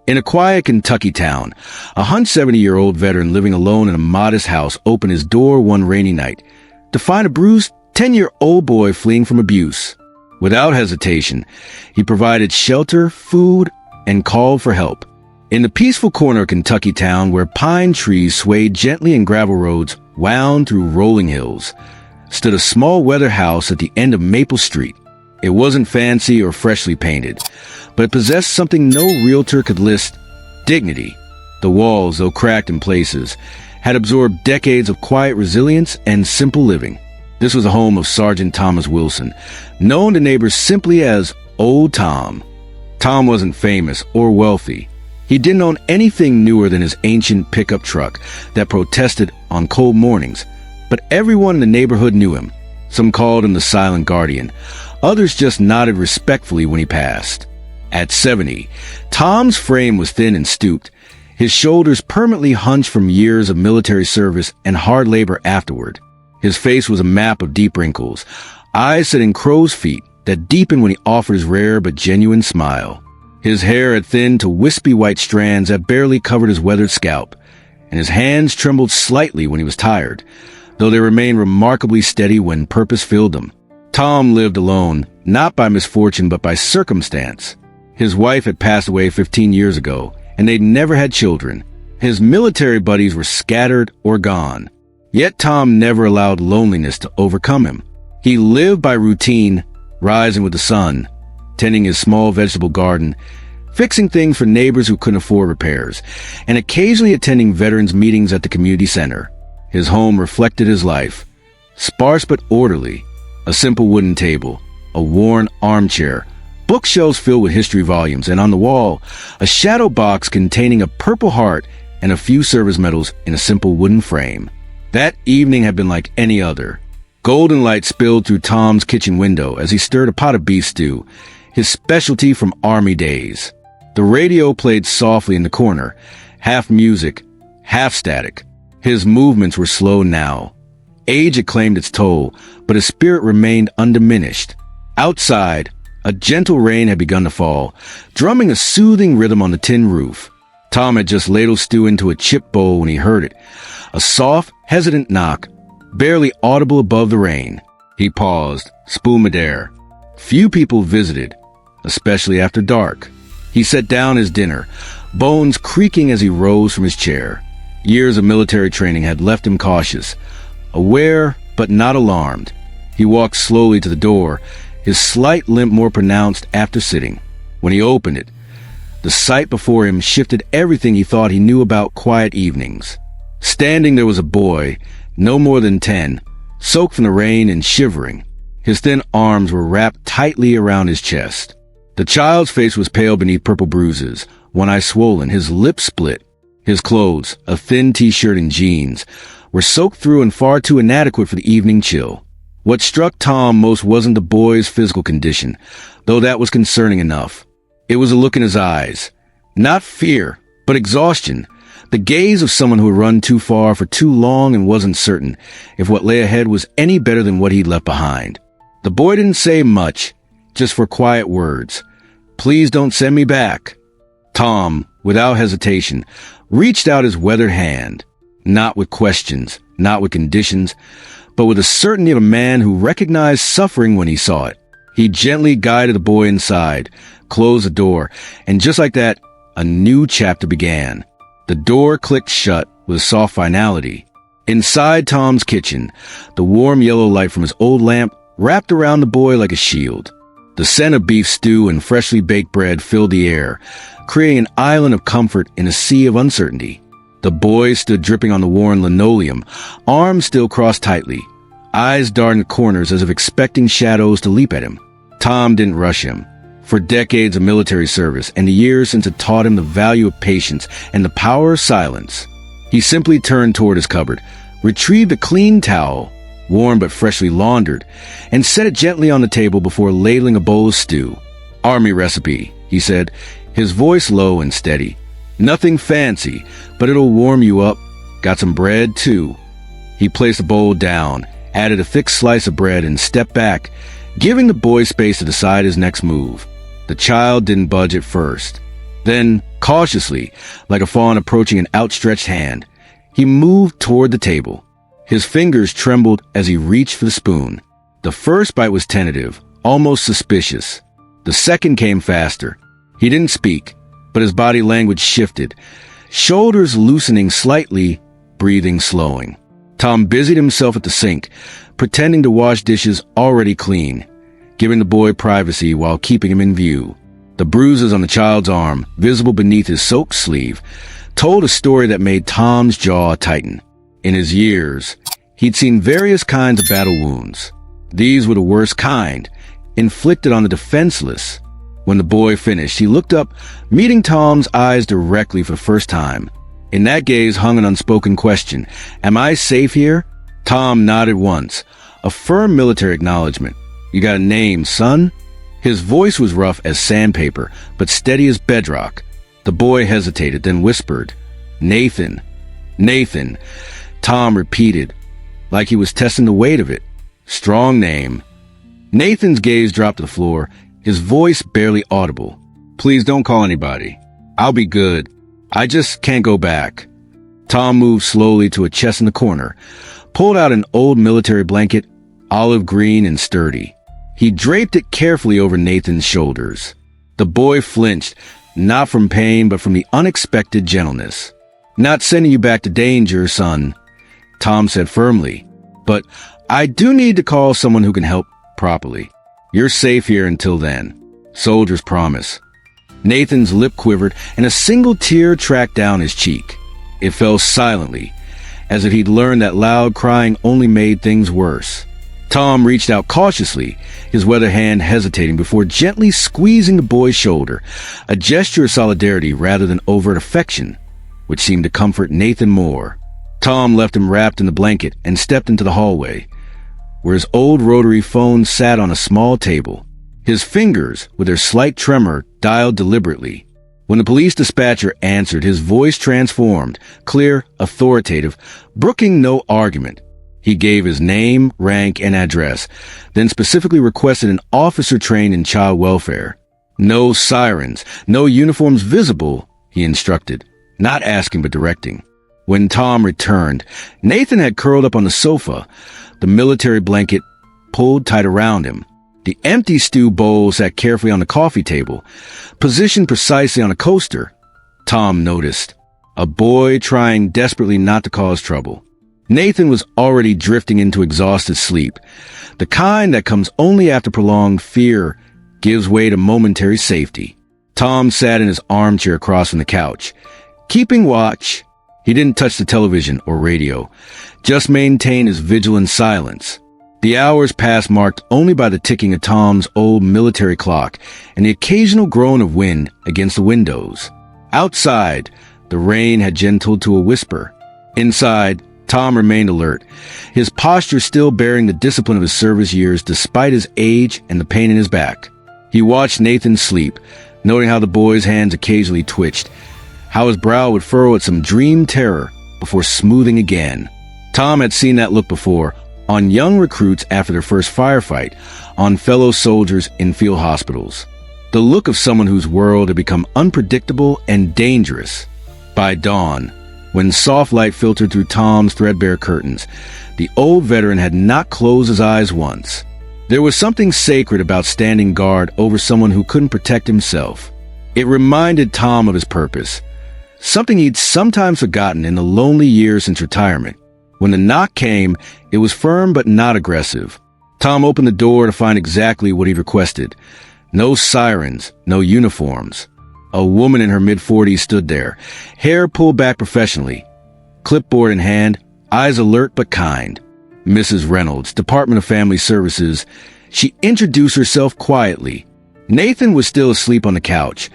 In a quiet Kentucky town, a 170-year-old veteran living alone in a modest house opened his door one rainy night to find a bruised 10-year-old boy fleeing from abuse. Without hesitation, he provided shelter, food, and called for help. In the peaceful corner of Kentucky town where pine trees swayed gently and gravel roads wound through rolling hills, stood a small weather house at the end of Maple Street. It wasn't fancy or freshly painted, but it possessed something no realtor could list: dignity. The walls, though cracked in places, had absorbed decades of quiet resilience and simple living. This was the home of Sergeant Thomas Wilson, known to neighbors simply as Old Tom. Tom wasn't famous or wealthy. He didn't own anything newer than his ancient pickup truck that protested on cold mornings, but everyone in the neighborhood knew him. Some called him the Silent Guardian. Others just nodded respectfully when he passed. At 70, Tom's frame was thin and stooped, his shoulders permanently hunched from years of military service and hard labor afterward. His face was a map of deep wrinkles, eyes set in crow's feet that deepened when he offered his rare but genuine smile. His hair had thinned to wispy white strands that barely covered his weathered scalp, and his hands trembled slightly when he was tired, though they remained remarkably steady when purpose filled them. Tom lived alone, not by misfortune but by circumstance. His wife had passed away 15 years ago, and they'd never had children. His military buddies were scattered or gone. Yet Tom never allowed loneliness to overcome him. He lived by routine, rising with the sun, tending his small vegetable garden, fixing things for neighbors who couldn't afford repairs, and occasionally attending veterans' meetings at the community center. His home reflected his life, sparse but orderly. A simple wooden table, a worn armchair, bookshelves filled with history volumes, and on the wall, a shadow box containing a Purple Heart and a few service medals in a simple wooden frame. That evening had been like any other. Golden light spilled through Tom's kitchen window as he stirred a pot of beef stew, his specialty from Army days. The radio played softly in the corner, half music, half static. His movements were slow now. Age had claimed its toll, but his spirit remained undiminished. Outside, a gentle rain had begun to fall, drumming a soothing rhythm on the tin roof. Tom had just ladled stew into a chip bowl when he heard it. A soft, hesitant knock, barely audible above the rain. He paused, spoon midair. Few people visited, especially after dark. He set down his dinner, bones creaking as he rose from his chair. Years of military training had left him cautious, aware but not alarmed. He walked slowly to the door, his slight limp more pronounced after sitting. When he opened it, the sight before him shifted everything he thought he knew about quiet evenings. Standing there was a boy, no more than 10, soaked from the rain and shivering. His thin arms were wrapped tightly around his chest. The child's face was pale beneath purple bruises, one eye swollen, his lips split. His clothes, a thin t-shirt and jeans, were soaked through and far too inadequate for the evening chill. What struck Tom most wasn't the boy's physical condition, though that was concerning enough. It was a look in his eyes. Not fear, but exhaustion. The gaze of someone who had run too far for too long and wasn't certain if what lay ahead was any better than what he'd left behind. The boy didn't say much, just 4 quiet words. "Please don't send me back." Tom, without hesitation, reached out his weathered hand, not with questions, not with conditions, but with the certainty of a man who recognized suffering when he saw it. He gently guided the boy inside, closed the door, and just like that, a new chapter began. The door clicked shut with a soft finality. Inside Tom's kitchen, the warm yellow light from his old lamp wrapped around the boy like a shield. The scent of beef stew and freshly baked bread filled the air, creating an island of comfort in a sea of uncertainty. The boy stood dripping on the worn linoleum, arms still crossed tightly, eyes darting corners as if expecting shadows to leap at him. Tom didn't rush him. For decades of military service and the years since it taught him the value of patience and the power of silence, he simply turned toward his cupboard, retrieved a clean towel, warm but freshly laundered, and set it gently on the table before ladling a bowl of stew. "Army recipe," he said, his voice low and steady. "Nothing fancy, but it'll warm you up. Got some bread, too." He placed the bowl down, added a thick slice of bread, and stepped back, giving the boy space to decide his next move. The child didn't budge at first. Then, cautiously, like a fawn approaching an outstretched hand, he moved toward the table. His fingers trembled as he reached for the spoon. The first bite was tentative, almost suspicious. The second came faster. He didn't speak, but his body language shifted, shoulders loosening slightly, breathing slowing. Tom busied himself at the sink, pretending to wash dishes already clean, giving the boy privacy while keeping him in view. The bruises on the child's arm, visible beneath his soaked sleeve, told a story that made Tom's jaw tighten. In his years, he'd seen various kinds of battle wounds. These were the worst kind, inflicted on the defenseless. When the boy finished, he looked up, meeting Tom's eyes directly for the first time. In that gaze hung an unspoken question. Am I safe here? Tom nodded once, a firm military acknowledgement. You got a name, son? His voice was rough as sandpaper, but steady as bedrock. The boy hesitated, then whispered, Nathan. Nathan. Tom repeated, like he was testing the weight of it. Strong name. Nathan's gaze dropped to the floor, his voice barely audible. Please don't call anybody. I'll be good. I just can't go back. Tom moved slowly to a chest in the corner, pulled out an old military blanket, olive green and sturdy. He draped it carefully over Nathan's shoulders. The boy flinched, not from pain, but from the unexpected gentleness. Not sending you back to danger, son, Tom said firmly. But I do need to call someone who can help properly. You're safe here until then. Soldier's promise. Nathan's lip quivered, and a single tear tracked down his cheek. It fell silently, as if he'd learned that loud crying only made things worse. Tom reached out cautiously, his weather hand hesitating before gently squeezing the boy's shoulder, a gesture of solidarity rather than overt affection, which seemed to comfort Nathan more. Tom left him wrapped in the blanket and stepped into the hallway, where his old rotary phone sat on a small table. His fingers, with their slight tremor, dialed deliberately. When the police dispatcher answered, his voice transformed, clear, authoritative, brooking no argument. He gave his name, rank, and address, then specifically requested an officer trained in child welfare. No sirens, no uniforms visible, he instructed, not asking but directing. When Tom returned, Nathan had curled up on the sofa, the military blanket pulled tight around him. The empty stew bowl sat carefully on the coffee table, positioned precisely on a coaster. Tom noticed. A boy trying desperately not to cause trouble. Nathan was already drifting into exhausted sleep, the kind that comes only after prolonged fear gives way to momentary safety. Tom sat in his armchair across from the couch, keeping watch. He didn't touch the television or radio, just maintained his vigilant silence. The hours passed marked only by the ticking of Tom's old military clock and the occasional groan of wind against the windows. Outside, the rain had gentled to a whisper. Inside, Tom remained alert, his posture still bearing the discipline of his service years despite his age and the pain in his back. He watched Nathan sleep, noting how the boy's hands occasionally twitched, how his brow would furrow at some dream terror before smoothing again. Tom had seen that look before, on young recruits after their first firefight, on fellow soldiers in field hospitals. The look of someone whose world had become unpredictable and dangerous. By dawn, when soft light filtered through Tom's threadbare curtains, the old veteran had not closed his eyes once. There was something sacred about standing guard over someone who couldn't protect himself. It reminded Tom of his purpose, something he'd sometimes forgotten in the lonely years since retirement. When the knock came, it was firm but not aggressive. Tom opened the door to find exactly what he'd requested. No sirens, no uniforms. A woman in her mid-40s stood there, hair pulled back professionally, clipboard in hand, eyes alert but kind. Mrs. Reynolds, Department of Family Services. She introduced herself quietly. Nathan was still asleep on the couch,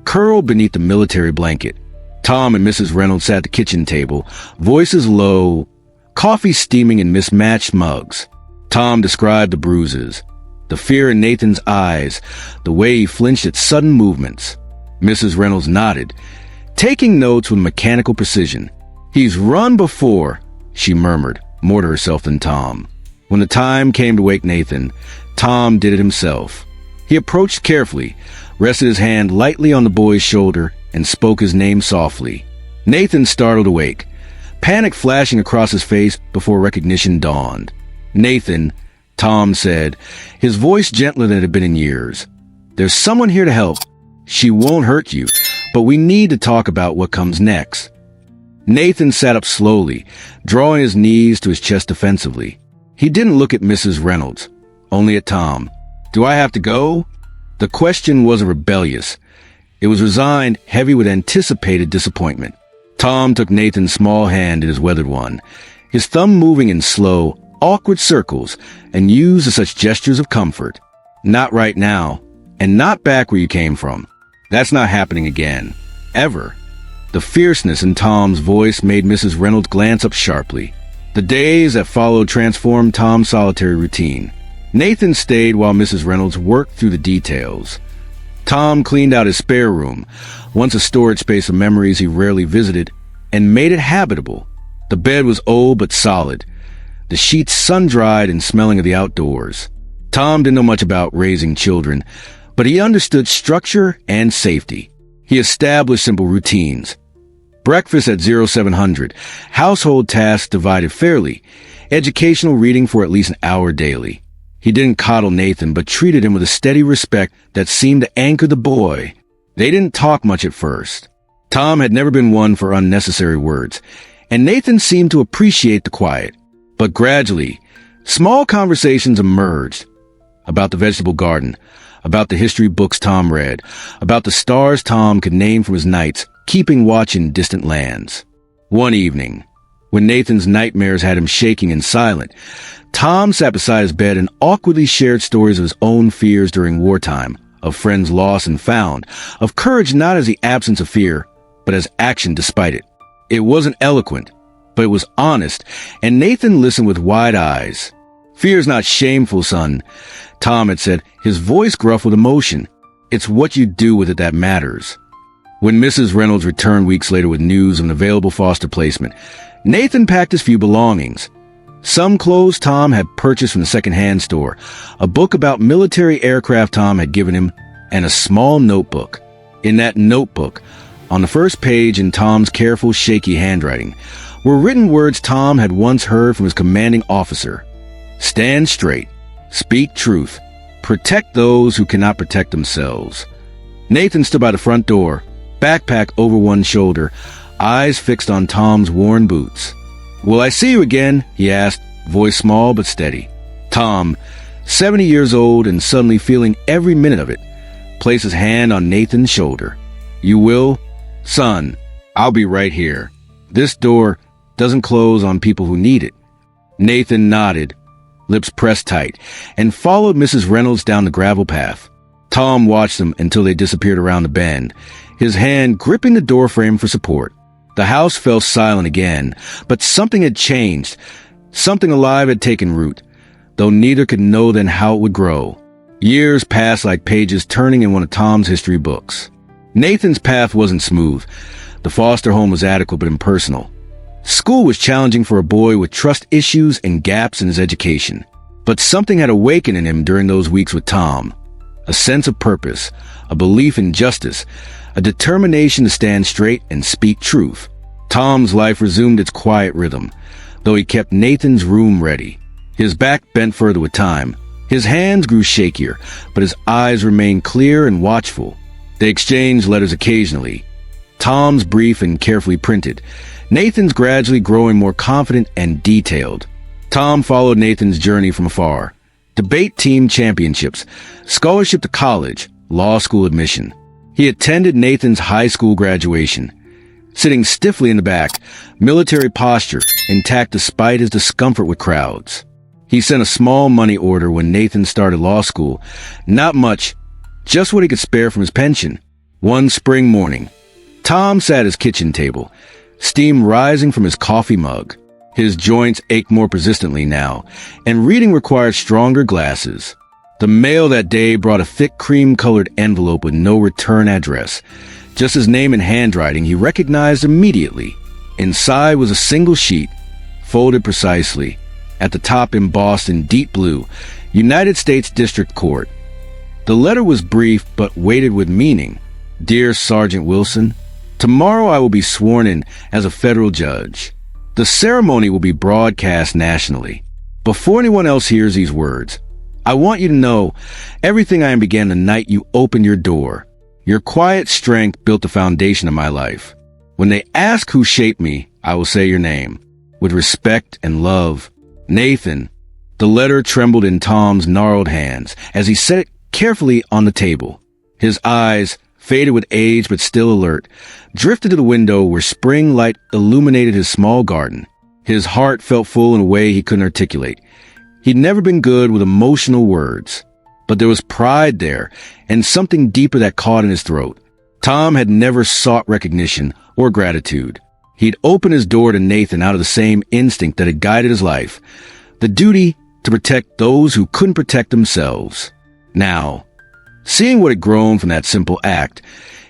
curled beneath the military blanket. Tom and Mrs. Reynolds sat at the kitchen table, voices low, coffee steaming in mismatched mugs. Tom described the bruises, the fear in Nathan's eyes, the way he flinched at sudden movements. Mrs. Reynolds nodded, taking notes with mechanical precision. He's run before, she murmured, more to herself than Tom. When the time came to wake Nathan, Tom did it himself. He approached carefully, rested his hand lightly on the boy's shoulder, and spoke his name softly. Nathan startled awake, panic flashing across his face before recognition dawned. "Nathan," Tom said, his voice gentler than it had been in years. "There's someone here to help. She won't hurt you, but we need to talk about what comes next." Nathan sat up slowly, drawing his knees to his chest defensively. He didn't look at Mrs. Reynolds, only at Tom. "Do I have to go?" The question wasn't rebellious. It was resigned, heavy with anticipated disappointment. Tom took Nathan's small hand in his weathered one, his thumb moving in slow, awkward circles, and used as such gestures of comfort. "Not right now, and not back where you came from. That's not happening again. Ever." The fierceness in Tom's voice made Mrs. Reynolds glance up sharply. The days that followed transformed Tom's solitary routine. Nathan stayed while Mrs. Reynolds worked through the details. Tom cleaned out his spare room, once a storage space of memories he rarely visited, and made it habitable. The bed was old but solid, the sheets sun-dried and smelling of the outdoors. Tom didn't know much about raising children, but he understood structure and safety. He established simple routines. Breakfast at 0700, household tasks divided fairly, educational reading for at least an hour daily. He didn't coddle Nathan, but treated him with a steady respect that seemed to anchor the boy. They didn't talk much at first. Tom had never been one for unnecessary words, and Nathan seemed to appreciate the quiet. But gradually, small conversations emerged about the vegetable garden, about the history books Tom read, about the stars Tom could name from his nights keeping watch in distant lands. One evening, when Nathan's nightmares had him shaking and silent, Tom sat beside his bed and awkwardly shared stories of his own fears during wartime, of friends lost and found, of courage not as the absence of fear, but as action despite it. It wasn't eloquent, but it was honest, and Nathan listened with wide eyes. "Fear's not shameful, son," Tom had said, his voice gruff with emotion. "It's what you do with it that matters." When Mrs. Reynolds returned weeks later with news of an available foster placement, Nathan packed his few belongings. Some clothes Tom had purchased from the second-hand store, a book about military aircraft Tom had given him, and a small notebook. In that notebook, on the first page in Tom's careful, shaky handwriting, were written words Tom had once heard from his commanding officer. "Stand straight, speak truth, protect those who cannot protect themselves." Nathan stood by the front door, backpack over one shoulder, eyes fixed on Tom's worn boots. "Will I see you again?" he asked, voice small but steady. Tom, 70 years old and suddenly feeling every minute of it, placed his hand on Nathan's shoulder. "You will? Son, I'll be right here. This door doesn't close on people who need it." Nathan nodded, lips pressed tight, and followed Mrs. Reynolds down the gravel path. Tom watched them until they disappeared around the bend, his hand gripping the doorframe for support. The house fell silent again, but something had changed. Something alive had taken root, though neither could know then how it would grow. Years passed like pages turning in one of Tom's history books. Nathan's path wasn't smooth. The foster home was adequate but impersonal. School was challenging for a boy with trust issues and gaps in his education. But something had awakened in him during those weeks with Tom. A sense of purpose, a belief in justice, a determination to stand straight and speak truth. Tom's life resumed its quiet rhythm, though he kept Nathan's room ready. His back bent further with time. His hands grew shakier, but his eyes remained clear and watchful. They exchanged letters occasionally. Tom's brief and carefully printed. Nathan's gradually growing more confident and detailed. Tom followed Nathan's journey from afar. Debate team championships, scholarship to college, law school admission. He attended Nathan's high school graduation. Sitting stiffly in the back, military posture intact despite his discomfort with crowds. He sent a small money order when Nathan started law school. Not much, just what he could spare from his pension. One spring morning, Tom sat at his kitchen table, steam rising from his coffee mug. His joints ached more persistently now, and reading required stronger glasses. The mail that day brought a thick cream-colored envelope with no return address. Just his name and handwriting he recognized immediately. Inside was a single sheet, folded precisely. At the top embossed in deep blue, United States District Court. The letter was brief but weighted with meaning. Dear Sergeant Wilson, tomorrow I will be sworn in as a federal judge. The ceremony will be broadcast nationally. Before anyone else hears these words, I want you to know everything I began the night you opened your door. Your quiet strength built the foundation of my life. When they ask who shaped me, I will say your name. With respect and love, Nathan. The letter trembled in Tom's gnarled hands as he set it carefully on the table. His eyes, faded with age but still alert, drifted to the window where spring light illuminated his small garden. His heart felt full in a way he couldn't articulate. He'd never been good with emotional words, but there was pride there and something deeper that caught in his throat. Tom had never sought recognition or gratitude. He'd opened his door to Nathan out of the same instinct that had guided his life, the duty to protect those who couldn't protect themselves. Now, seeing what had grown from that simple act,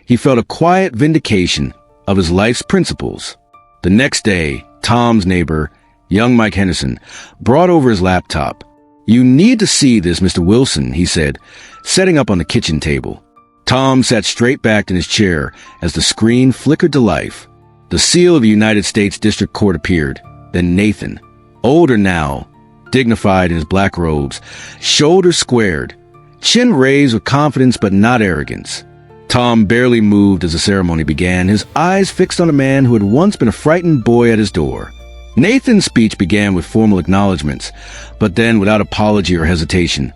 he felt a quiet vindication of his life's principles. The next day, Tom's neighbor, young Mike Henderson, brought over his laptop. You need to see this, Mr. Wilson, he said, setting up on the kitchen table. Tom sat straight back in his chair as the screen flickered to life. The seal of the United States District Court appeared. Then Nathan, older now, dignified in his black robes, shoulders squared, chin raised with confidence but not arrogance. Tom barely moved as the ceremony began, his eyes fixed on a man who had once been a frightened boy at his door. Nathan's speech began with formal acknowledgments, but then without apology or hesitation.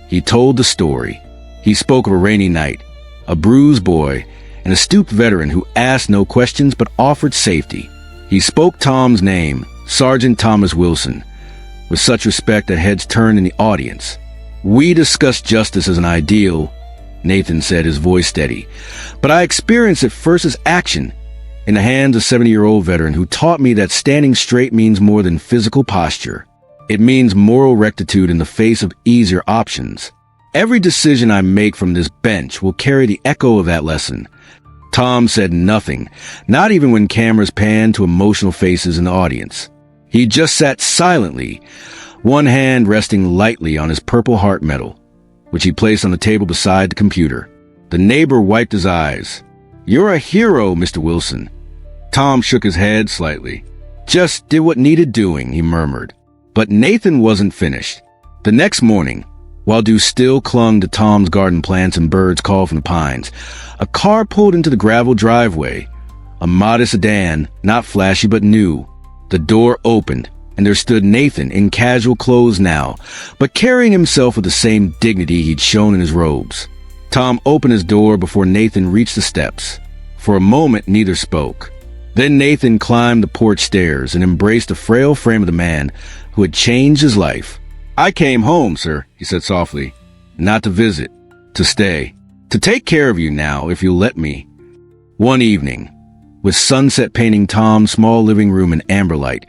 He told the story. He spoke of a rainy night, a bruised boy, and a stooped veteran who asked no questions but offered safety. He spoke Tom's name, Sergeant Thomas Wilson, with such respect that heads turned in the audience. We discussed justice as an ideal, Nathan said, his voice steady, but I experienced it first as action, in the hands of a 70-year-old veteran who taught me that standing straight means more than physical posture. It means moral rectitude in the face of easier options. Every decision I make from this bench will carry the echo of that lesson. Tom said nothing, not even when cameras panned to emotional faces in the audience. He just sat silently, one hand resting lightly on his Purple Heart medal, which he placed on the table beside the computer. The neighbor wiped his eyes. You're a hero, Mr. Wilson. Tom shook his head slightly. Just did what needed doing, he murmured. But Nathan wasn't finished. The next morning, while dew still clung to Tom's garden plants and birds called from the pines, a car pulled into the gravel driveway. A modest sedan, not flashy but new. The door opened, and there stood Nathan in casual clothes now, but carrying himself with the same dignity he'd shown in his robes. Tom opened his door before Nathan reached the steps. For a moment, neither spoke. Then Nathan climbed the porch stairs and embraced the frail frame of the man who had changed his life. I came home, sir, he said softly. Not to visit, to stay, to take care of you now, if you'll let me. One evening, with sunset painting Tom's small living room in amber light,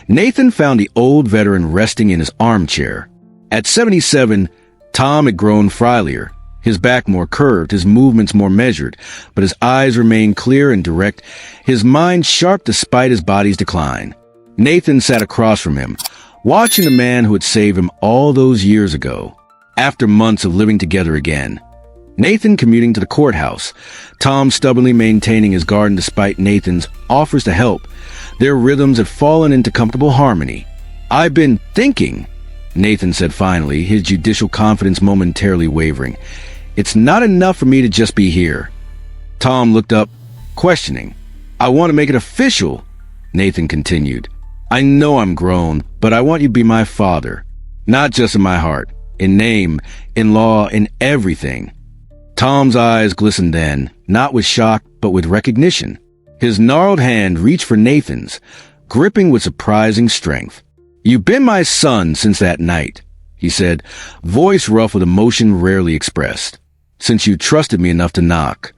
Nathan found the old veteran resting in his armchair. At 77, Tom had grown frilier, his back more curved, his movements more measured, but his eyes remained clear and direct, his mind sharp despite his body's decline. Nathan sat across from him, watching the man who had saved him all those years ago. After months of living together again, Nathan commuting to the courthouse, Tom stubbornly maintaining his garden despite Nathan's offers to help. Their rhythms had fallen into comfortable harmony. I've been thinking, Nathan said finally, his judicial confidence momentarily wavering. It's not enough for me to just be here. Tom looked up, questioning. I want to make it official, Nathan continued. I know I'm grown, but I want you to be my father. Not just in my heart, in name, in law, in everything. Tom's eyes glistened then, not with shock, but with recognition. His gnarled hand reached for Nathan's, gripping with surprising strength. You've been my son since that night, he said, voice rough with emotion rarely expressed. Since you trusted me enough to knock.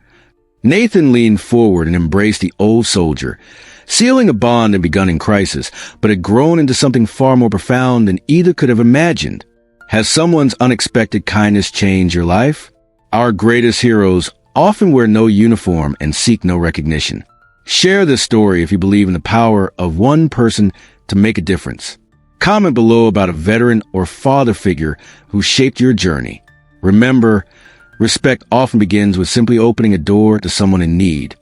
Nathan leaned forward and embraced the old soldier, sealing a bond that had begun in crisis, but had grown into something far more profound than either could have imagined. Has someone's unexpected kindness changed your life? Our greatest heroes often wear no uniform and seek no recognition. Share this story if you believe in the power of one person to make a difference. Comment below about a veteran or father figure who shaped your journey. Remember, respect often begins with simply opening a door to someone in need.